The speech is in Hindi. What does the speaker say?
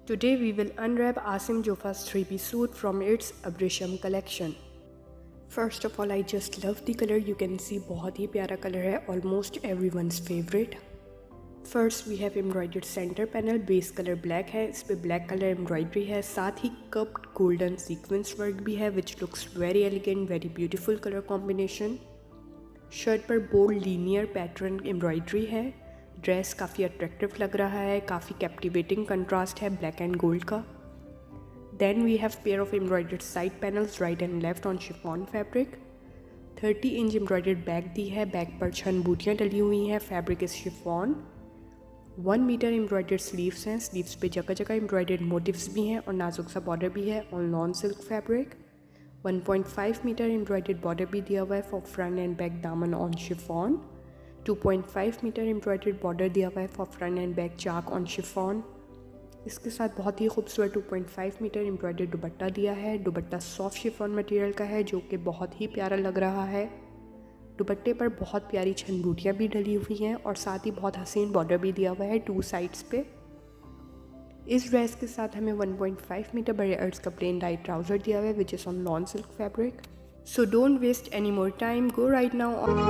Today we will unwrap Asim Jofa's 3-piece suit from its Abresham collection. First of all, I just love the color. You can see बहुत ही प्यारा color है, almost everyone's favorite. First we have embroidered center panel, base color black है, इस पे black color embroidery है, साथ ही cupped golden sequins work भी है which looks very elegant, very beautiful color combination. Shirt पर bold linear pattern embroidery है. ड्रेस काफ़ी अट्रैक्टिव लग रहा है, काफ़ी कैप्टिवेटिंग कंट्रास्ट है ब्लैक एंड गोल्ड का. Then we have pair of embroidered side panels right and left on chiffon fabric. 30 inch embroidered back दी है, बैक पर छन बूटियाँ डली हुई हैं. Fabric is chiffon. 1 metre embroidered sleeves हैं, स्लीव्स पे जगह जगह एम्ब्रॉयडर्ड मोटिव्स भी हैं और नाजुक सा बॉर्डर भी है on non silk fabric. 1.5 metre embroidered border भी दिया हुआ है फॉर फ्रंट एंड बैक दामन on chiffon. 2.5 metre embroidered border दिया हुआ है फॉर फ्रंट एंड बैक चाक ऑन शिफॉन. इसके साथ बहुत ही खूबसूरत 2.5 मीटर एम्ब्रॉयडर्ड दुपट्टा दिया है. दुपट्टा सॉफ्ट शिफॉन मटेरियल का है जो कि बहुत ही प्यारा लग रहा है. दुपट्टे पर बहुत प्यारी छन बूटियाँ भी डली हुई हैं और साथ ही बहुत हसीन बॉर्डर भी दिया हुआ है 2 साइड्स पे. इस ड्रेस के साथ हमें 1.5 मीटर बड़े अर्ज का प्लेन डाई ट्राउज़र दिया हुआ है which is on non silk fabric. So don't waste any more time. Go right now on